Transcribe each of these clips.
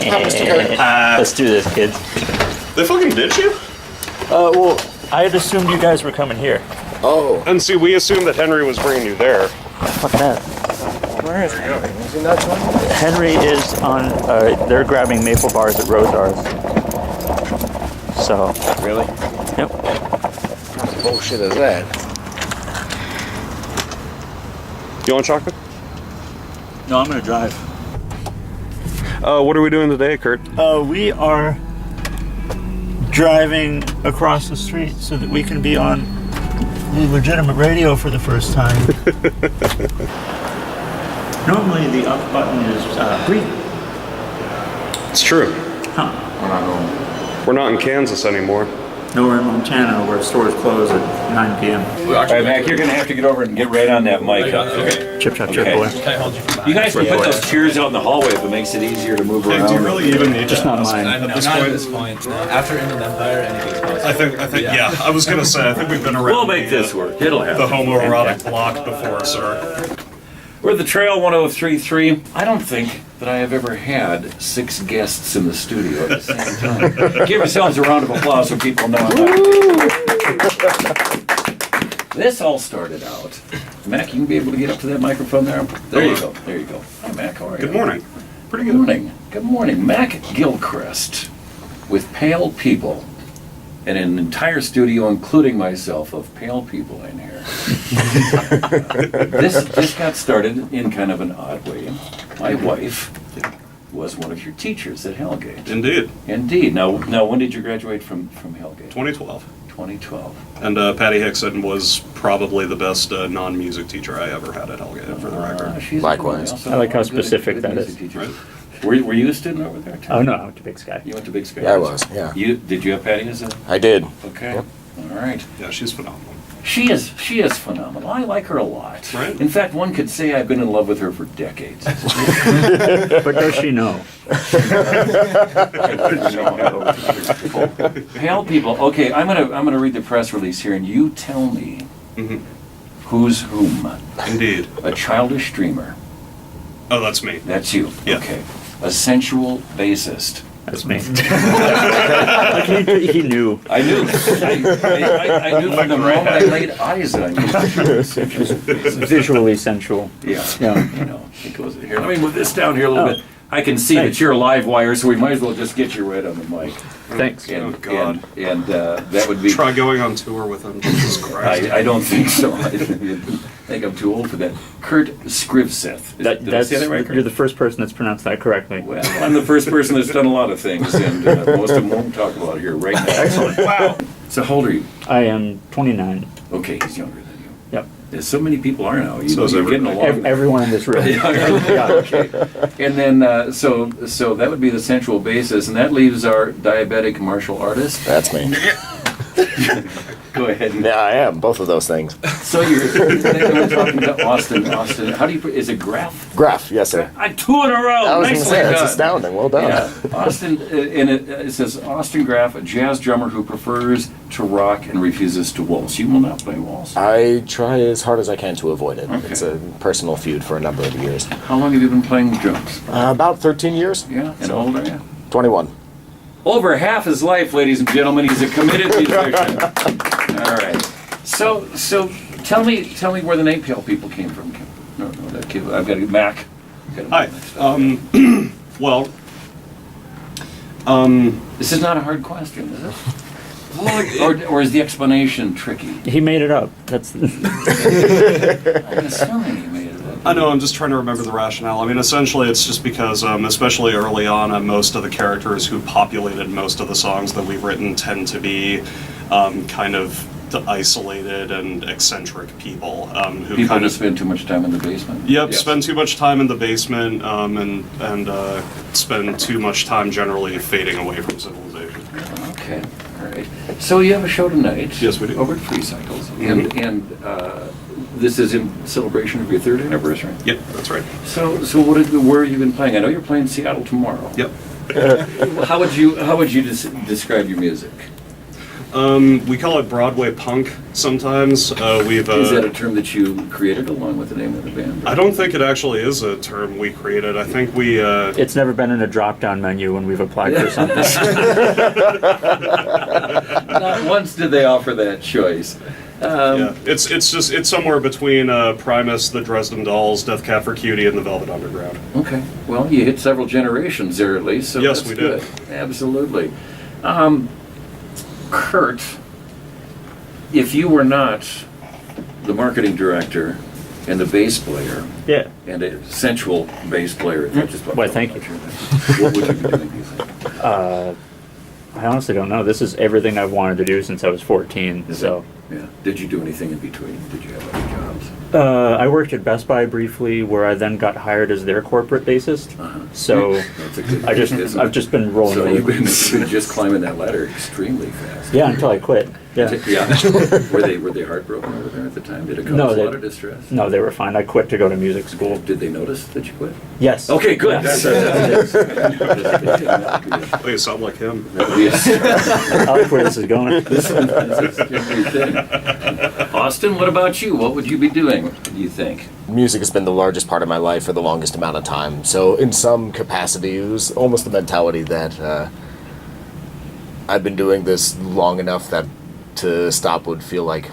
Let's do this, kids. They fucking ditch you? Well, I had assumed you guys were coming here. Oh. And see, we assumed that Henry was bringing you there. Fuck that. Where is Henry? Is he not joining? Henry is on, they're grabbing maple bars at Rosar's. So. Really? Yep. What bullshit is that? You want chocolate? No, I'm gonna drive. What are we doing today, Kurt? We are driving across the street so that we can be on legitimate radio for the first time. Normally the up button is green. It's true. Huh. We're not in Kansas anymore. No, we're in Montana where stores close at 9 p.m. All right, Mac, you're going to have to get over and get right on that mic. Okay. Chip, chop, chip, Okay. boy. You guys can put those chairs out in the hallway if it makes it easier to move around. Do you really even need Just not mine. At this point. After Inland Empire, anything's possible. I think, yeah. I was gonna say, I think we've been around. We'll make this work. It'll happen. The homoerotic block before, sir. We're the Trail 1033. I don't think that I have ever had 6 guests in the studio at the same time. Give yourselves a round of applause so people know. This all started out. Mac, you can be able to get up to that microphone there. There you go. There you go. Hi, Mac. How are you? Good morning. Pretty Good good. morning. Good morning. Mac Gilchrist with Pale People. And an entire studio, including myself, of pale people in here. This got started in kind of an odd way. My wife was one of your teachers at Hellgate. Indeed. Indeed. Now, when did you graduate from Hellgate? 2012. 2012. And Patty Hickson was probably the best non-music teacher I ever had at Hellgate, for the record. She's Likewise. also I like how a good specific that music is. teacher. Right. Were you a student over there too? Oh no, I went to Big Sky. You went to Big Sky? Yeah, I was, yeah. Did you have Patty as a... I did. Okay. Yep. All right. Yeah, she's phenomenal. She is phenomenal. I like her a lot. Right. In fact, one could say I've been in love with her for decades. But does she know? Pale People. Okay, I'm gonna read the press release here, and you tell me who's whom. Indeed. A childish dreamer. Oh, that's me. That's you. Yeah. Okay. A sensual bassist. That's me. He knew. I knew. I knew from the moment I laid eyes on you. Visually sensual. Yeah. Yeah. You know, it goes here. Let me move this down here a little bit. I can see that you're a live wire, so we might as well just get you right on the mic. Thanks. And, Oh, God. And that would be... Try going on tour with him. Jesus Christ. I don't think so. I think I'm too old for that. Kurt Scrivseth. Did I say that right, Kurt? You're the first person that's pronounced that correctly. Well, I'm the first person that's done a lot of things, and most of them won't talk about here right now. Excellent. Wow. So how old are you? I am 29. Okay, he's younger than you. Yep. As so many people are now. So is You're getting along. Everyone in this room. Yeah, okay. And then, so that would be the sensual basis, and that leaves our diabetic martial artist. That's me. Go ahead. Yeah, I am. Both of those things. So you're talking to Austin. Austin, how do you? Is it Graf? Graph, yes, sir. 2 in a row. I was going to Nicely say, it's done. astounding. Well done. Yeah, Austin, and it says Austin Graf, a jazz drummer who prefers to rock and refuses to waltz. You will not play waltz. I try as hard as I can to avoid it. Okay. It's a personal feud for a number of years. How long have you been playing drums? About 13 years. Yeah, and how old are you? 21. Over half his life, ladies and gentlemen, he's a committed musician. All right. So tell me where the name Pale People came from. No, that kid. I've got a Mac. Hi. Well, This is not a hard question, is it? Or is the explanation tricky? He made it up. That's. I'm assuming he made it up. I know, I'm just trying to remember the rationale. I mean, essentially, it's just because, especially early on, most of the characters who populated most of the songs that we've written tend to be kind of isolated and eccentric people who People kind who of spend too much time in the basement. Yep, Yes. spend too much time in the basement and spend too much time generally fading away from civilization. Okay, all right. So you have a show tonight. Yes, we do. Over at Free Cycles, and this is in celebration of your 3rd anniversary. Yep, that's right. So where have you been playing? I know you're playing Seattle tomorrow. Yep. How would you describe your music? We call it Broadway punk sometimes. We've. Is that a term that you created along with the name of the band? I don't think it actually is a term we created. I think we. It's never been in a drop-down menu when we've applied for something. Not once did they offer that choice. Yeah, it's somewhere between Primus, the Dresden Dolls, Death Cab for Cutie, and the Velvet Underground. Okay. Well, you hit several generations there at least. So Yes, that's we good. did. Absolutely. Kurt, if you were not the marketing director and the bass player, Yeah. and a sensual bass player, if I just Why, thank you. What would you be doing, do you think? I honestly don't know. This is everything I've wanted to do since I was 14. Is So it? Yeah. Did you do anything in between? Did you have other jobs? I worked at Best Buy briefly, where I then got hired as their corporate bassist. Uh-huh. So That's a good I've just been rolling. So with you've it. been just climbing that ladder extremely fast. Yeah, until I quit. Yeah. Yeah. Were they heartbroken over there at the time? Did it cause No, a they- lot of distress? No, they were fine. I quit to go to music school. Did they notice that you quit? Yes. Okay, good. Yes. That's Oh, you sound like him. I like where this is going. Austin, what about you? What would you be doing, do you think? Music has been the largest part of my life for the longest amount of time. So in some capacity, it was almost the mentality that I've been doing this long enough that to stop would feel like,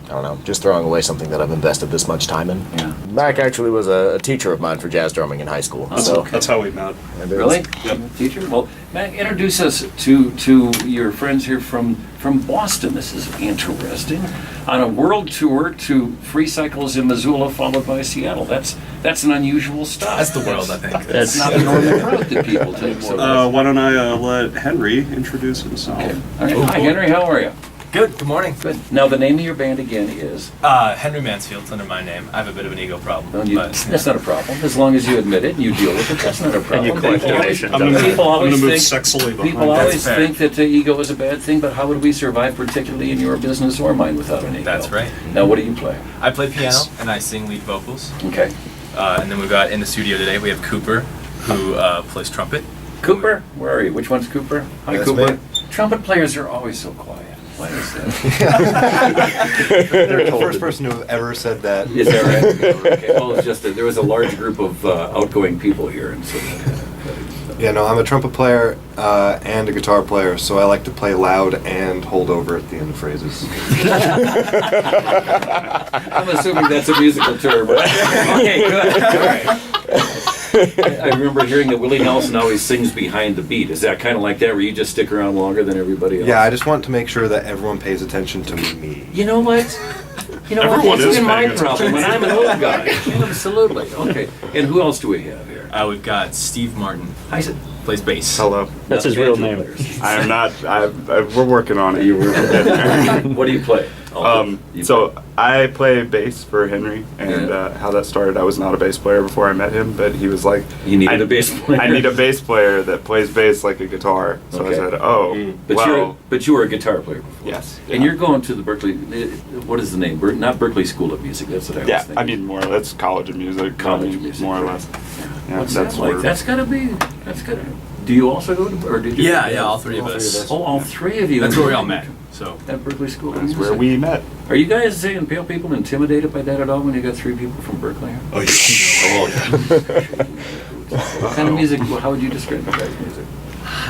I don't know, just throwing away something that I've invested this much time in. Yeah. Mac actually was a teacher of mine for jazz drumming in high school. So That's how we met. and it was- Really? Teacher? Well, Matt, introduce us to your friends here from Boston. This is interesting. On a world tour to free cycles in Missoula, followed by Seattle. That's an unusual stuff. That's the world, I think. That's not the normal route that people take. So Why don't I let Henry introduce himself? okay. All right. Hi, Henry. How are you? Good morning. Good. Now, the name of your band again is? Henry Mansfield's under my name. I have a bit of an ego problem. Well, that's not a problem. As long as you admit it and you deal with it, that's not a problem. you collect People always- donations. I'm People gonna always move think sexily behind. People always fair. think that ego is a bad thing, but how would we survive, particularly in your business or mine, without an ego? That's right. Now, what do you play? I play piano and I sing lead vocals. Okay. And then we've got in the studio today, we have Cooper, who plays trumpet. Cooper? Where are you? Which one's Cooper? Hi, That's Cooper. me. Trumpet players are always so quiet. Why is that? You're the first person who ever said that. Is that right? Okay. Well, it's just that there was a large group of outgoing people here, and so. Yeah, no, I'm a trumpet player and a guitar player, so I like to play loud and hold over at the end of phrases. I'm assuming that's a musical term. Okay, good. All right. I remember hearing that Willie Nelson always sings behind the beat. Is that kind of like that, where you just stick around longer than everybody else? Yeah, I just want to make sure that everyone pays attention to me. You know what? You know Everyone what? That's is been my paying problem, and I'm an old guy. Absolutely. Okay. And who else do we have here? We've got Steve Martin, I said, plays bass. Hello. That's his real name. I am not. We're working on it. What do you play? So I play bass for Henry, and Yeah. how that started. I was not a bass player before I met him, but he was like, You needed I- a bass player. I need a bass player that plays bass like a guitar. So Okay. I said, oh, But you were a guitar player before. yes. And you're going to the Berkeley. What is the name? Not Berkeley School of Music. That's what I was Yeah, thinking. I mean, more. That's College of Music. College I mean, of Music, more or right. less. Yeah, What's that's that like? where- That's gotta be. Do you also go to, or did you? Yeah, all three of us. Oh, all three of you. That's where we all met. So At Berkeley School of That's Music. where we met. Are you guys saying pale people intimidated by that at all when you got three people from Berkeley? Oh, yeah. What kind of music? How would you describe the guys' music?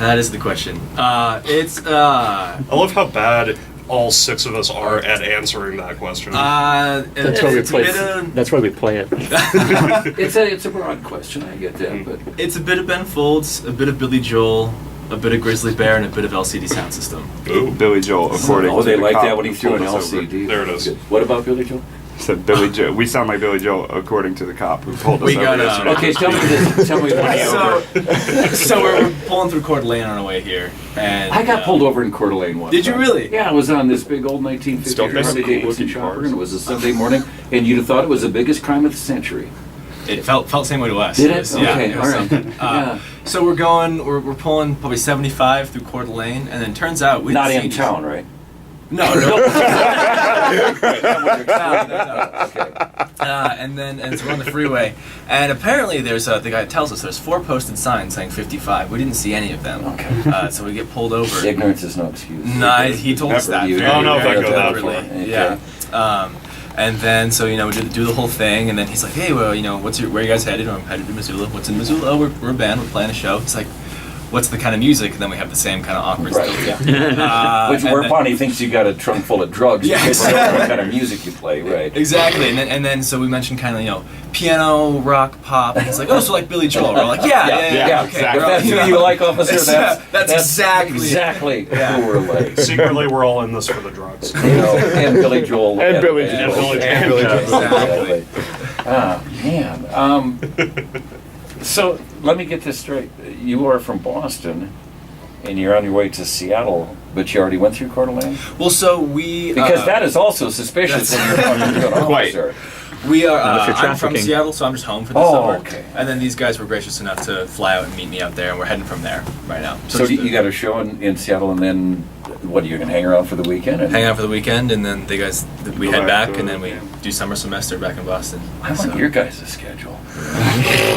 that is the question. It's I love how bad all six of us are at answering that question. That's why we it's a play. bit of, That's why we play it. It's a broad question. I get that, but it's a bit of Ben Folds, a bit of Billy Joel, a bit of Grizzly Bear, and a bit of LCD Sound System. Ooh. Billy Joel, according oh, to they the like cop that when he who threw an pulled us over. LCD. There it is. Good. What about Billy Joel? Said Billy Joel. We sound like Billy Joel, according to the cop who pulled us We over got, yesterday. Okay, tell me this. Tell me what So we're pulling through Coeur d'Alene on our way here, and I got pulled over in Coeur d'Alene once. Did you really? Yeah, I was on this big old 1950 Still Harley missing Davidson cool chopper, cars. and it was a Sunday morning, and you'd have thought it was the biggest crime of the century. It felt the same way to us. Did it? was- yeah, Okay, it was all right. something. Yeah. So we're pulling probably 75 through Coeur d'Alene, and then turns out we Not didn't in see- town, right? No, no. Okay. And so we're on the freeway, and apparently there's the guy tells us there's 4 posted signs saying 55. We didn't see any of them. Okay. So we get pulled over. Ignorance is no excuse. Nah, he told us that. You- very, I don't know if I very go that deliberately. far. Yeah. And then so we do the whole thing, and then he's like, hey, well, where you guys headed? I'm headed to Missoula. What's in Missoula? Oh, we're a band. We're playing a show. It's like, what's the kind of music? And then we have the same kind of awkward Right. stuff. Which whereupon he thinks you got a trunk full of drugs. Yeah, because they don't know what exactly. kind of music you play, right? Exactly, and then so we mentioned kind of piano, rock, pop. And he's like, oh, so like Billy Joel. We're like, yeah, okay. exactly. If that's who you like, officer, That's exactly- who we're like. Secretly, we're all in this for the drugs. And Billy Joel. And Billy And Joel. Billy Joel. Exactly. Ah, man. So let me get this straight. You are from Boston, and you're on your way to Seattle, but you already went through Coeur d'Alene? Well, so we Because that is also suspicious when you're talking to an Quite. officer. we are. If you're I'm from trafficking. Seattle, so I'm just home for the Oh, summer. okay. And then these guys were gracious enough to fly out and meet me out there, and we're heading from there right now. So just you got a show in Seattle, and then what? You're gonna hang around for the weekend? And hang out for the weekend, and then we Go head back back, to- and then we do summer semester back in Boston. I So- like your guys' schedule.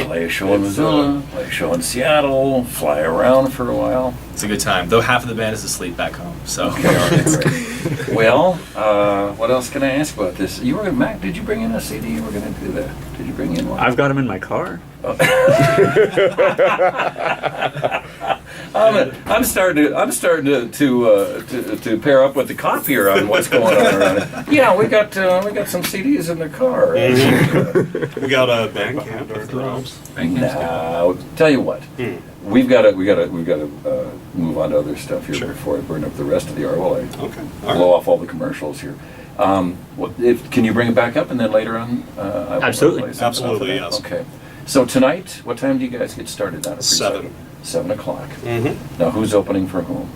Play a show in Missoula, play a show in Seattle, fly around for a while. It's a good time, though half of the band is asleep back home. So Well, what else can I ask about this? You were Mac. Did you bring in a CD? You were gonna do that. Did you bring in one? I've got them in my car. I'm starting to pair up with the cop here on what's going on around it. Yeah, we got some CDs in the car. We got a Bandcamp or drums. Now, tell you what, we've got to move on to other stuff here Sure. before I burn up the rest of the hour. While I Okay. All blow right. off all the commercials here. Can you bring it back up and then later on? I will Absolutely. play something Absolutely, off of that? yes. Okay. So tonight, what time do you guys get started on? 7. 7 o'clock. Mm-hmm. Now, who's opening for whom?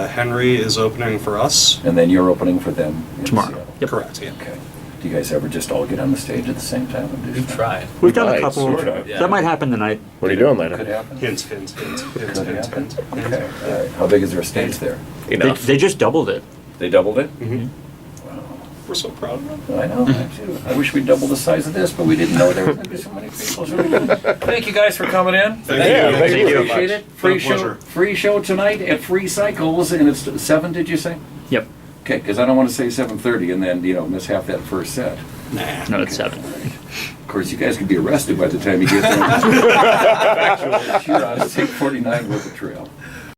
Henry is opening for us. And then you're opening for them in Tomorrow. Seattle. Yep. Correct. Yeah. Okay. Do you guys ever just all get on the stage at the same time and do we've stuff? tried. We've done a Nice, couple. sort of. Yeah. That might happen tonight. What are you doing Could later? happen. Hints, hints, hints, hints, Could hints, happen. hints. Okay. All right. How big is their stage there? They, Enough. they just doubled it. They doubled it? Mhm. We're so proud of them. I know, I too. I wish we'd double the size of this, but we didn't know there were going to be so many people. So we did. Thank you guys for coming in. Thank Yeah, you. thank you. Appreciate it. Free Been a pleasure. free show tonight at Free Cycles, and it's 7. Did you say? Yep. Okay, because I don't want to say 7:30 and then miss half that first set. Nah. No, it's 7. Of course, you guys could be arrested by the time you get there. Back to Huron, 649 River Trail.